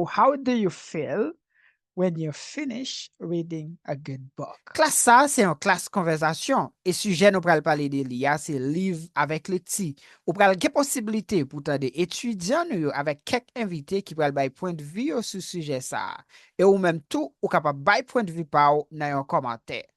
How do you feel when you finish reading a good book? Classe ça, c'est une classe conversation. Et sujet nous pral parler de l'IA, c'est livre avec le ti. Ou pral gen possibilité pour t'aider étudiants nous avec quelques invités qui pral bay point de vue sur sujet ça. Et ou même tout, ou capable bay point de vue par ou dans un commentaire.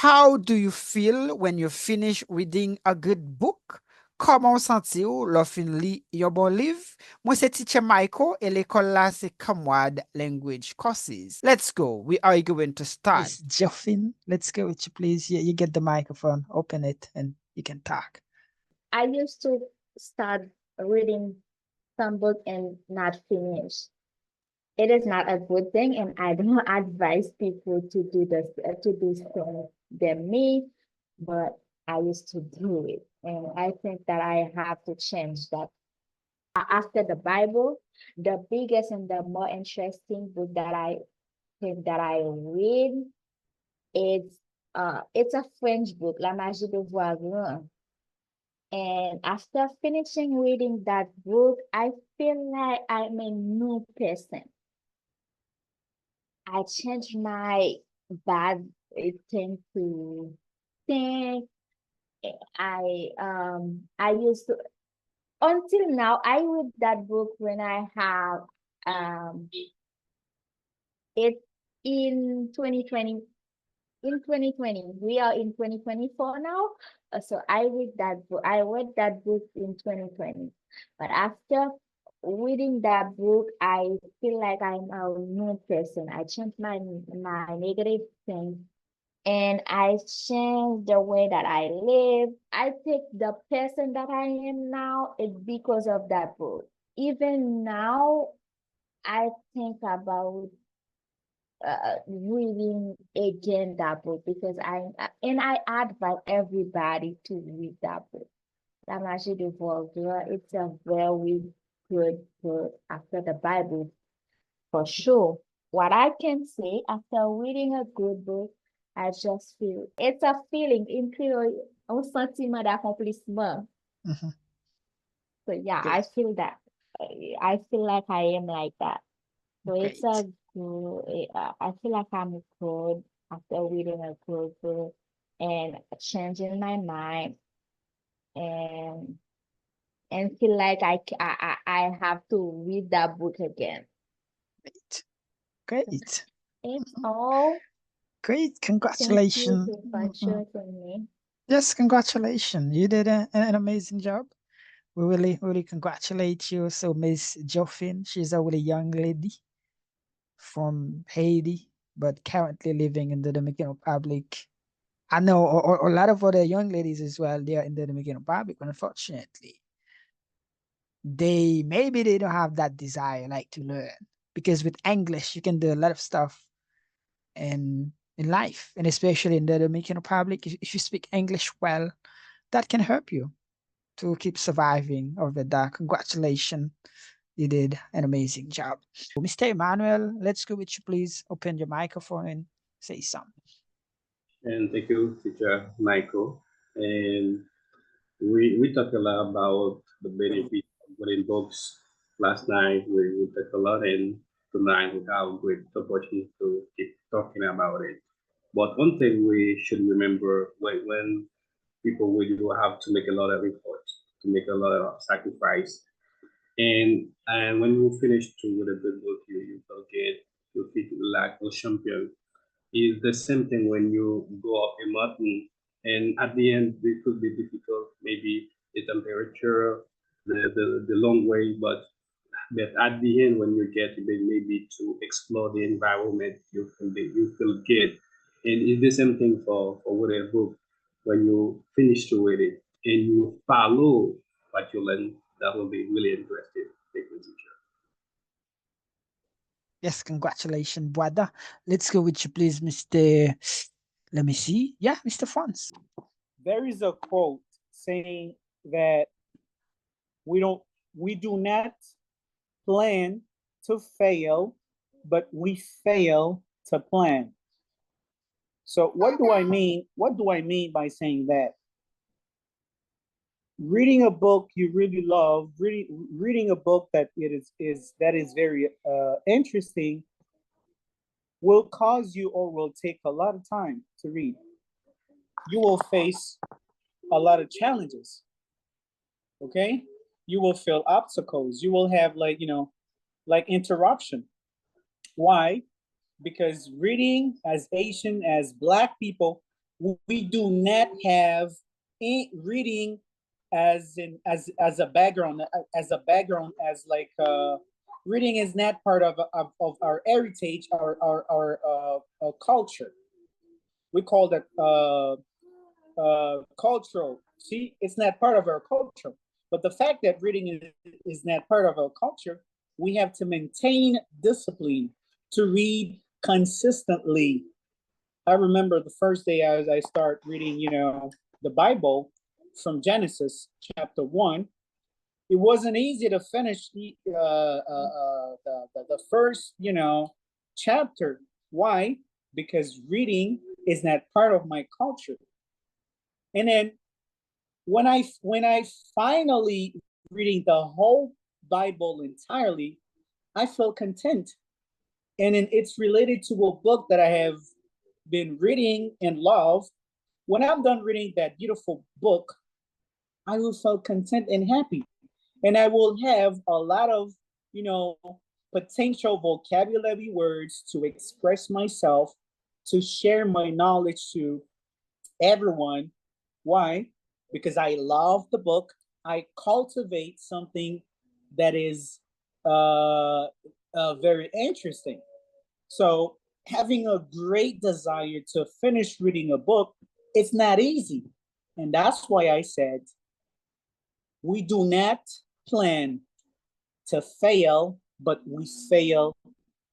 How do you feel when you finish reading a good book? Comment senti-vous lò fin li yon bon livre? Moi, c'est Teacher Michael et l'école là, c'est Comrade Language Courses. Let's go. We are going to start. Yes, Joffin, let's go with you, please. You get the microphone, open it, and you can talk. I used to start reading some book and not finish. It is not a good thing, and I don't advise people to do this thing than me, but I used to do it, and I think that I have to change that. After the Bible, the biggest and the more interesting book that I think that I read it's a French book, La Magie de Voir Grand. And after finishing reading that book, I feel like I'm a new person. I changed my bad thing to think. I used to until now I read that book when I have it in 2020. In 2020, we are in 2024 now. So I read that book. I read that book in 2020. But after reading that book, I feel like I'm a new person. I changed my negative things, and I changed the way that I live. I think the person that I am now is because of that book. Even now, I think about reading again that book because I advise everybody to read that book. La Magie de Voltaire, it's a very good book after the Bible, for sure. What I can say after reading a good book, I just feel it's a feeling, include un sentiment d'accomplissement. So yeah, Good. I feel that. I feel like I am like that. So Great. it's a good, I feel like I'm good after reading a good book and changing my mind and feel like I have to read that book again. Great. Great. It's all. Great. Thank Congratulations. you for choosing me. Yes, congratulations. You did an amazing job. We really, really congratulate you. So Miss Joffin, she's a really young lady from Haiti, but currently living in the Dominican Republic. I know a lot of other young ladies as well, they are in the Dominican Republic, unfortunately. Maybe they don't have that desire like to learn, because with English you can do a lot of stuff in life, and especially in the Dominican Republic, if you speak English well, that can help you to keep surviving over that. Congratulations, you did an amazing job. Mr. Emmanuel, let's go with you, please. Open your microphone and say something. And thank you, Teacher Michael. And we talked a lot about the benefits of reading books last night. We talked a lot, and tonight we have a great opportunity to keep talking about it. But one thing we should remember when people will have to make a lot of effort, to make a lot of sacrifice, and when you finish to with a good book, you forget, you feel like a champion. Is the same thing when you go up a mountain, and at the end it could be difficult, maybe the temperature, the long way, but at the end when you get maybe to explore the environment, you feel good. And it's the same thing for with a book. When you finish to read it and you follow what you learn, that will be really interesting. Thank you, teacher. Yes, congratulations, brother. Let's go with you, please, Mr. Let me see. Yeah, Mr. Franz. There is a quote saying that we do not plan to fail, but we fail to plan. So what do I mean? What do I mean by saying that? reading a book you really love, reading a book that is very interesting will cause you or will take a lot of time to read. You will face a lot of challenges. Okay? You will feel obstacles. You will have like interruption. Why? Because reading as Asian, as Black people, we do not have reading as a background, as like reading is not part of our heritage, our culture. We call that cultural. See, it's not part of our culture. But the fact that reading is not part of our culture, we have to maintain discipline to read consistently. I remember the first day as I start reading, the Bible from Genesis chapter 1. It wasn't easy to finish the first, chapter. Why? Because reading is not part of my culture. And then when I finally reading the whole Bible entirely, I felt content. And then it's related to a book that I have been reading and love. When I'm done reading that beautiful book, I will feel content and happy. And I will have a lot of, potential vocabulary words to express myself, to share my knowledge to everyone. Why? Because I love the book. I cultivate something that is very interesting. So having a great desire to finish reading a book, it's not easy. And that's why I said, we do not plan to fail, but we fail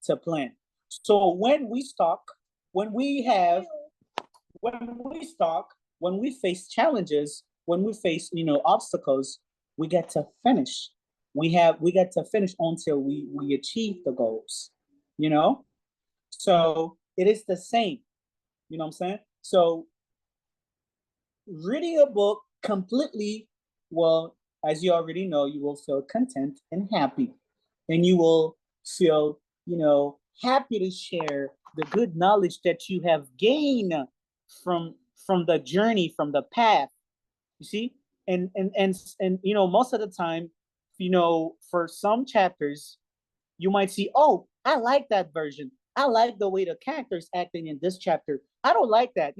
to plan. So when we face challenges, when we face, obstacles, we get to finish. We get to finish until we achieve the goals, So it is the same, you know what I'm saying? So reading a book completely, well, as you already know, you will feel content and happy. And you will feel, happy to share the good knowledge that you have gained from the journey, from the path. You see? And most of the time, for some chapters, you might see, oh, I like that version. I like the way the character's acting in this chapter. I don't like that,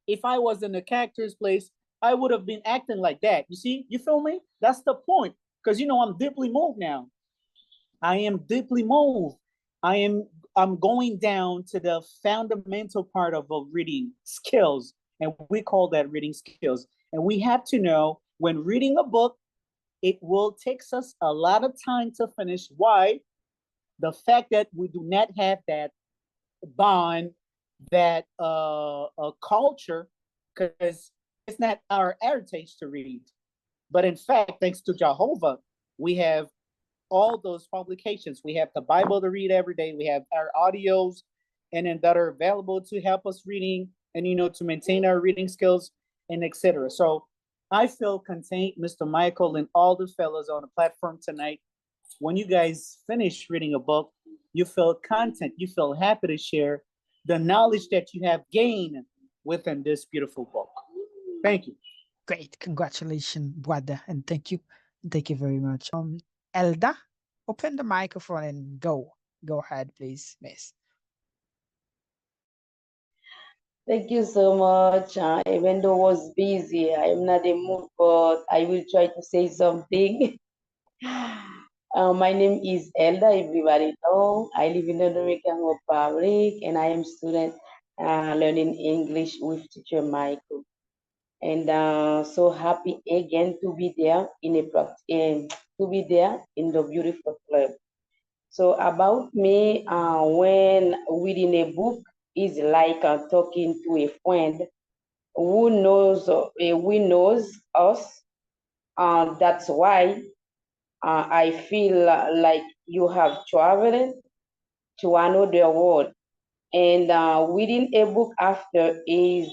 If I was in the character's place, I would have been acting like that. You see? You feel me? That's the point. Because, I'm deeply moved now. I am deeply moved. I'm going down to the fundamental part of reading skills. And we call that reading skills. And we have to know when reading a book, it will take us a lot of time to finish. Why? The fact that we do not have that bond, that culture, because it's not our heritage to read. But in fact, thanks to Jehovah, we have all those publications. We have the Bible to read every day. We have our audios and then that are available to help us reading and, to maintain our reading skills and etc. So I feel content, Mr. Michael and all the fellows on the platform tonight. When you guys finish reading a book, you feel content, you feel happy to share the knowledge that you have gained within this beautiful book. Thank you. Great. Congratulations, brother. And thank you. Thank you very much. Elda, open the microphone and go. Go ahead, please, miss. Thank you so much. Even though I was busy, I am not in mood, but I will try to say something. My name is Elda, everybody know. I live in the Dominican Republic and I am student learning English with teacher Michael. And so happy again to be there in the beautiful club. So about me, when reading a book is like talking to a friend who knows us. That's why I feel like you have traveled to another world. And reading a book after is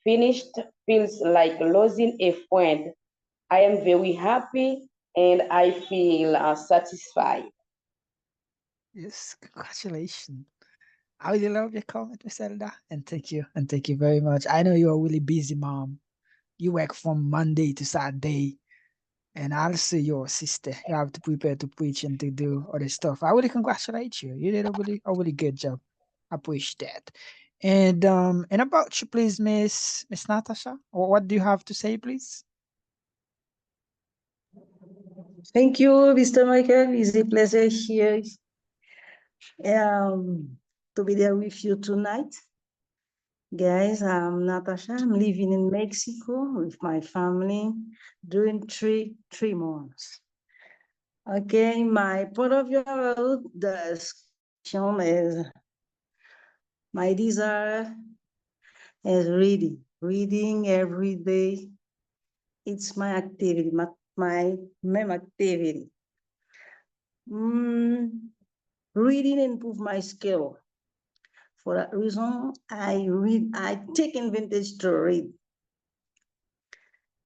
finished feels like losing a friend. I am very happy and I feel satisfied. Yes, congratulations. I really love your comment, Miss Elda, and thank you very much. I know you're a really busy mom. You work from Monday to Saturday, and also your sister. You have to prepare to preach and to do other stuff. I really congratulate you. You did a really good job. I appreciate that. And about you, please, Miss Natasha. What do you have to say, please? Thank you, Mr. Michael. It's a pleasure here to be there with you tonight. Guys, I'm Natasha. I'm living in Mexico with my family during three months. Okay, my point of view about the question is my desire is reading every day. It's my activity, my main activity. Reading improve my skill. For that reason, I take advantage to read.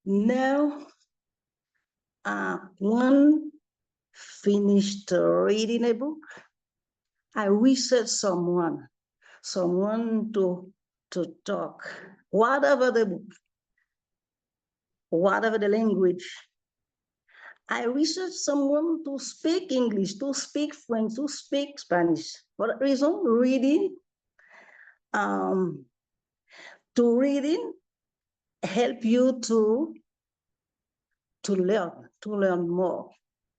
Now, when finished reading a book, I research someone to talk, whatever the book, whatever the language. I research someone to speak English, to speak French, to speak Spanish. For that reason, reading help you to learn more,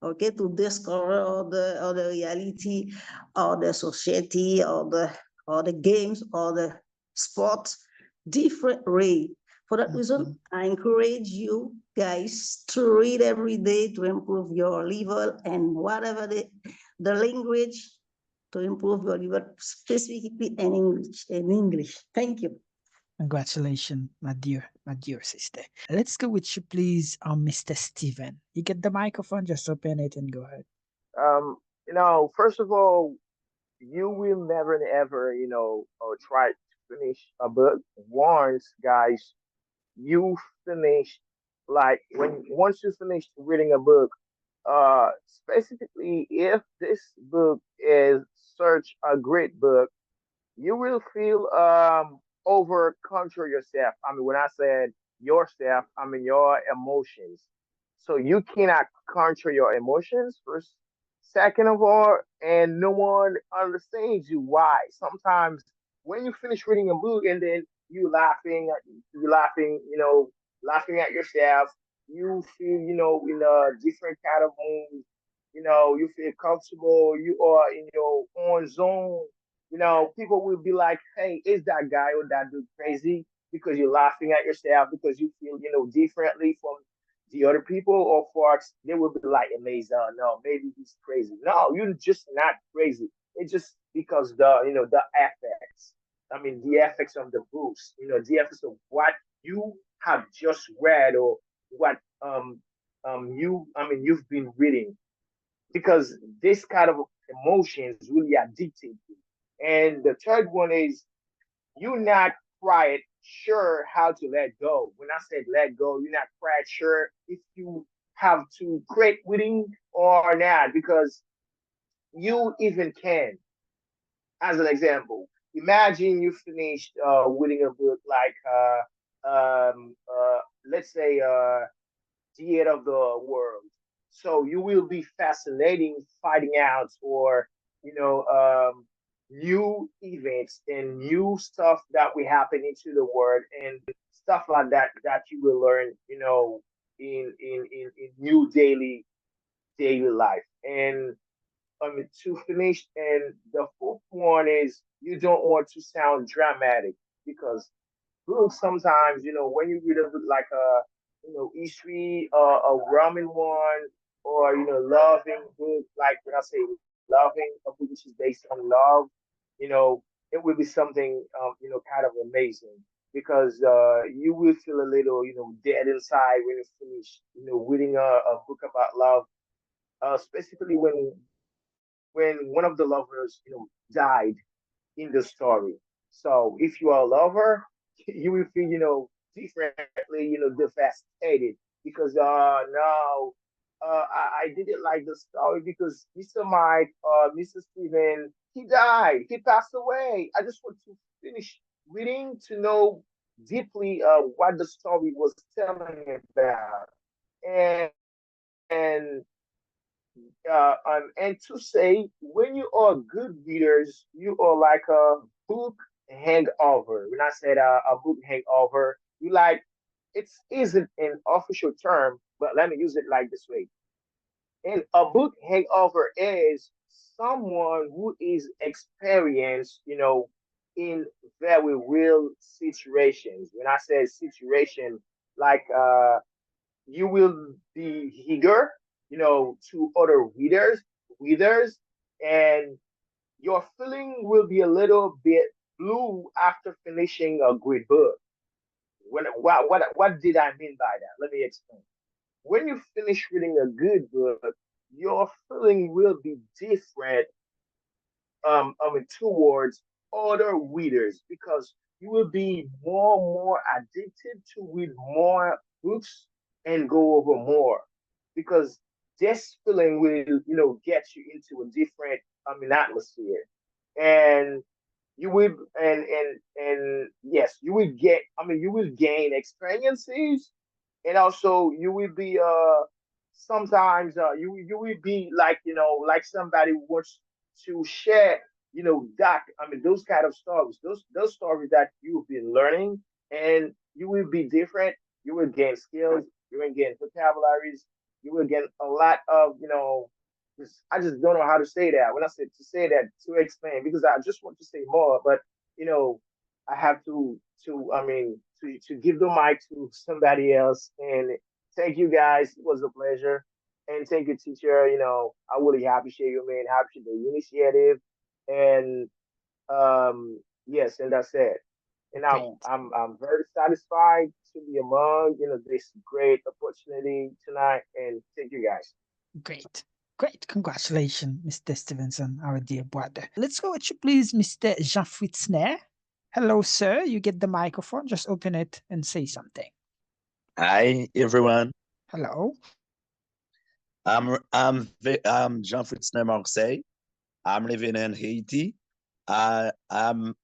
okay, to discover all the reality, or the society, or the games, or the sports, different way. For that reason, I encourage you guys to read every day to improve your level, and whatever the language, to improve your level, specifically in English. Thank you. Congratulations, my dear sister. Let's go with you, please, Mr. Steven. You get the microphone, just open it and go ahead. First of all, you will never and ever, try to finish a book once, guys. You finish, like, once you finish reading a book, specifically if this book is such a great book, you will feel over control yourself. I mean, when I said yourself, I mean your emotions. So you cannot control your emotions first. Second of all, and no one understands you. Why? Sometimes when you finish reading a book and then laughing at yourself, you feel, in a different kind of mood. You feel comfortable. You are in your own zone. People will be like, hey, is that guy or that dude crazy? Because you're laughing at yourself, because you feel, differently from the other people or folks. They will be like amazed. Oh, no, maybe he's crazy. No, you're just not crazy. It's just because the effects. I mean, the effects of the books, the effects of what you have just read, or what you've been reading, because this kind of emotion is really addicting. And the third one is, you're not quite sure how to let go. When I said let go, you're not quite sure if you have to quit reading or not, because you even can. As an example, imagine you finished reading a book like, let's say, the end of the world. So you will be fascinating finding out, or new events and new stuff that will happen into the world, and stuff like that you will learn, in new daily life. And to finish, and the fourth one is, you don't want to sound dramatic, because sometimes, when you read a book like a, history, a Roman one, or, loving book, like when I say loving, a book which is based on love, it will be something, kind of amazing, because you will feel a little, dead inside when you finish, reading a book about love, specifically when one of the lovers, died in the story. So if you are a lover, you will feel, differently, devastated because no, I didn't like the story because Mr. Mike, Mr. Steven, he died, he passed away. I just want to finish reading to know deeply what the story was telling about, and and to say when you are good readers, you are like a book hangover. When I said a book hangover, you like it's isn't an official term, but let me use it like this way. And a book hangover is someone who is experienced, in very real situations. When I say situation, like you will be eager, to other readers, and your feeling will be a little bit blue after finishing a great book. What did I mean by that? Let me explain. When you finish reading a good book, your feeling will be different towards other readers because you will be more addicted to read more books and go over more because this feeling will get you into a different atmosphere, and you will and yes, you will get you will gain experiences, and also you will be sometimes you will be like like somebody who wants to share that those kind of stories, those stories that you've been learning, and you will be different. You will gain skills, you will gain vocabularies, you will get a lot of I just don't know how to say that. When I said to say that, to explain, because I just want to say more, but you know I have to give the mic to somebody else. And thank you guys. It was a pleasure. And thank you, teacher. I really appreciate you, man. Appreciate the initiative. And yes, and that's it. And I'm Great. I'm I'm very satisfied to be among this great opportunity tonight. And thank you guys. Great. Great. Congratulations, Mr. Stevenson, our dear brother. Let's go with you, please, Mr. Jean Fritzner. Hello, sir. You get the microphone. Just open it and say something. Hi everyone. Hello. I'm Jean Fritzner Marseille. I'm living in Haiti. I'm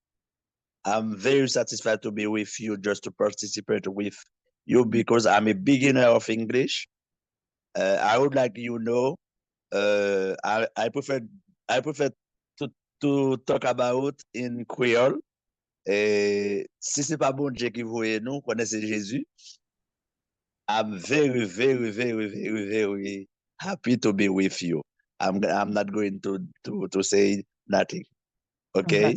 very satisfied to be with you, just to participate with you because I'm a beginner of English. I would like I prefer to talk about in Creole. Si c'est pas bon Dieu qui voyait nous, connaissez Jésus. I'm very happy to be with you. I'm not going to say nothing. Okay.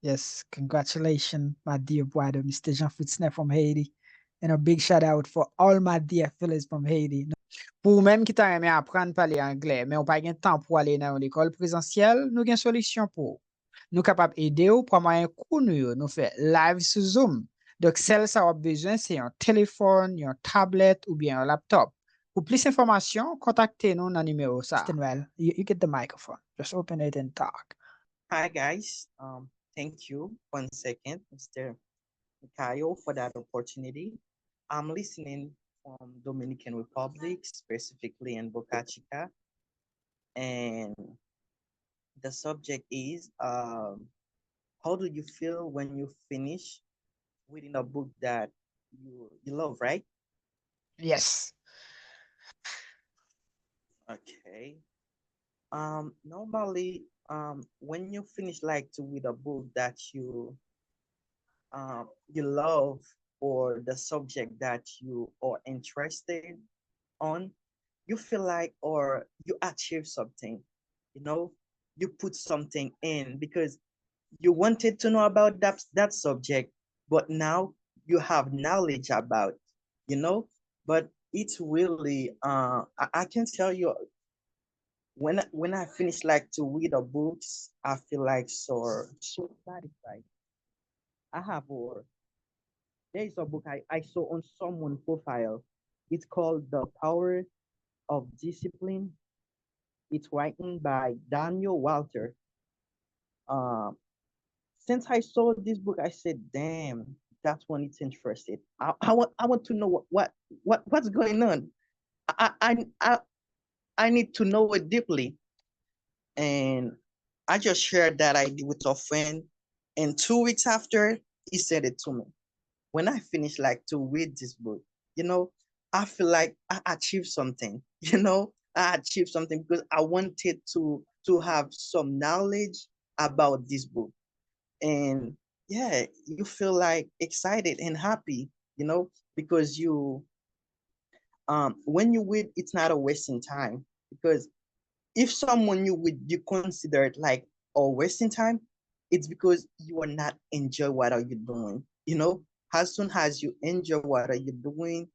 Yes, congratulations, my dear brother, Mr. Jean Fritzner from Haiti. And a big shout out for all my dear fellows from Haiti. Pour même qui t'a aimé apprendre à parler anglais, mais on pas de temps pour aller dans l'école présentielle, nous avons une solution pour. Nous capables d'aider ou pour moyen coup nous fait live sur Zoom. Donc, celle ça a besoin, c'est un téléphone, un tablette ou bien un laptop. Pour plus d'informations, contactez-nous dans le numéro ça. Mr. Noel, you get the microphone. Just open it and talk. Hi guys, thank you once second, Mr. Mikhail, for that opportunity. I'm listening from Dominican Republic, specifically in Boca Chica, and the subject is how do you feel when you finish reading a book that you love, right? Yes. Okay. Normally, when you finish like to read a book that you love, or the subject that you are interested on, you feel like or you achieve something, you put something in because you wanted to know about that subject, but now you have knowledge about, but it's really I can tell you when I finish like to read a books, I feel like so satisfied. I have or there is a book I saw on someone profile. It's called The Power of Discipline. It's written by Daniel Walter. Um, since I saw this book, I said, damn, that one is interested. I want to know what's going on. I need to know it deeply. And I just shared that idea with a friend, and 2 weeks after, he said it to me. When I finished like to read this book, I feel like I achieved something. I achieved something because I wanted to have some knowledge about this book. And yeah, you feel like excited and happy, because when you read, it's not a wasting time. Because if someone you consider it like a wasting time, it's because you are not enjoy what are you doing. As soon as you enjoy what are you doing,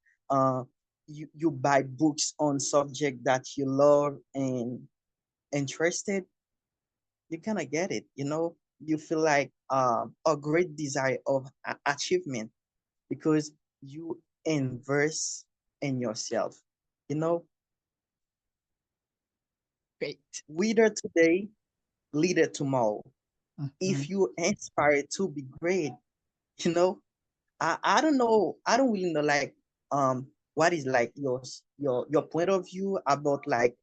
you buy books on subject that you love and interested, you're gonna get it. You feel like a great desire of achievement because you invest in yourself. You know, Great. Leader today, leader tomorrow. If Mhm. you inspire to be great, you know, I don't know, I don't really know like what is like your point of view about like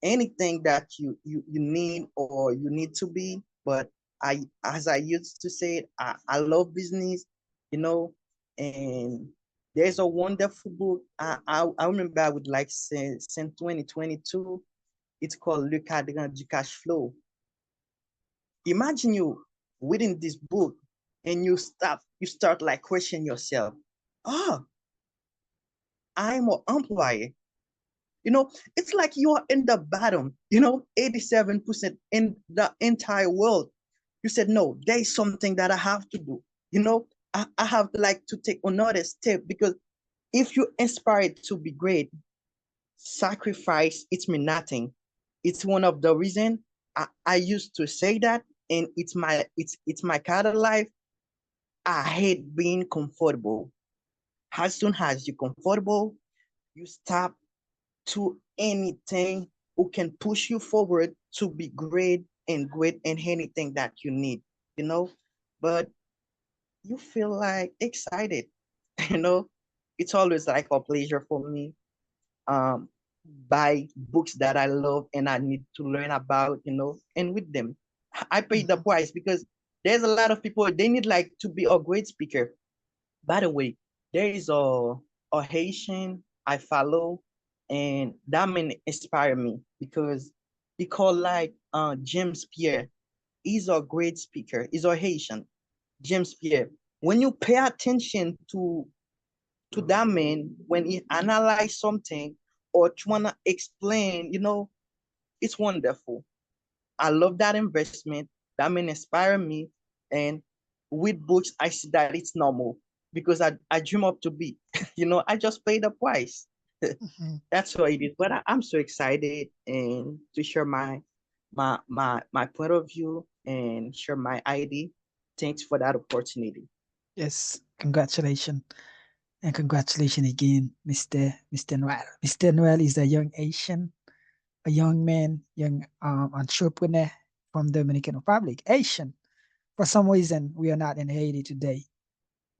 anything that you need or you need to be. But as I used to say, I love business, you know, and there's a wonderful book. I remember I would like since 2022. It's called Le Cadran du Cash Flow. Imagine you reading this book and you start like questioning yourself. Oh, I'm an employee. It's like you are in the bottom, 87% in the entire world. You said, no, there is something that I have to do. I have like to take another step because if you inspire to be great, sacrifice, it's mean nothing. It's one of the reason I used to say that, and it's my kind of life. I hate being comfortable. As soon as you're comfortable, you stop to anything who can push you forward to be great and great in anything that you need, but you feel like excited, you know, it's always like a pleasure for me, um, buy books that I love and I need to learn about, and with them, I pay the price because there's a lot of people, they need like to be a great speaker. By the way, there is a Haitian I follow, and that man inspire me because he called like James Pierre. He's a great speaker. He's a Haitian, James Pierre. When you pay attention to that man, when he analyze something or trying to explain, it's wonderful. I love that investment. That man inspire me. And with books, I see that it's normal because I dream up to be, I just pay the price. Mhm. That's what it is. But I'm so excited and to share my point of view and share my ID. Thanks for that opportunity. Yes, congratulations. And congratulations again, Mr. Noel. Mr. Noel is a young Asian, a young man, young entrepreneur from Dominican Republic, Asian. For some reason, we are not in Haiti today,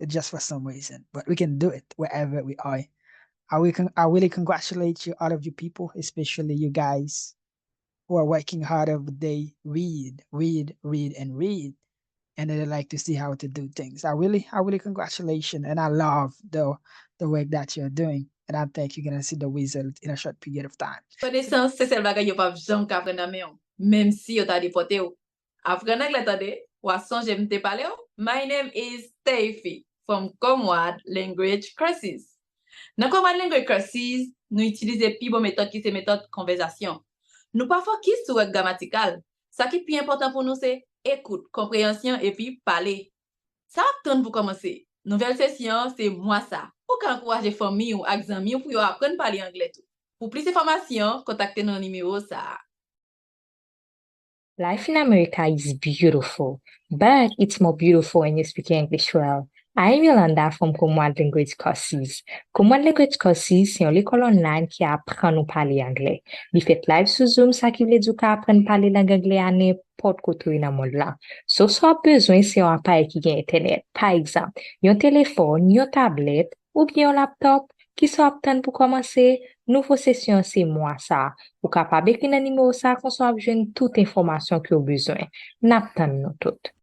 just for some reason, but we can do it wherever we are. I really congratulate you, all of you people, especially you guys who are working hard every day. Read, read, read, and read. And they like to see how to do things. I really congratulate you, and I love the work that you're doing. And I think you're gonna see the result in a short period of time. Connaissance, c'est celle bagay yo pa jam ka apprendre nan men yo, même si yo ta deporté yo. Apprendre anglais tande, ou a sonje mte pale yo. My name is Steffi from Comwad Language Courses. Dans Comwad Language Courses, nous utilisons pi bon méthode qui c'est méthode conversation. Nous pas focus sur le grammatical. Ça qui est plus important pour nous c'est écoute, compréhension et puis parler. Ça attend pour commencer. Nouvelle session, c'est moi ça. Pour encourager famille ou amis pour apprendre à parler anglais tout. Pour plus d'informations, contactez nos numéros ça. Life in America is beautiful, but it's more beautiful when you speak English well. I'm Yolanda from Commonwealth Language Courses. Commonwealth Language Courses, c'est une école online qui apprend nous parler anglais. Il fait live sur Zoom, ça qui veut dire qu'on apprend à parler langue anglais à n'importe côté dans le monde là. So, soit besoin, c'est un appareil qui a Internet. Par exemple, un téléphone, un tablette ou bien un laptop qui sont obtenus pour commencer. Nouveau session, c'est moi ça. Ou capable d'écrire un numéro ça qu'on soit besoin de toute information que vous besoin. N'attendons nous toutes.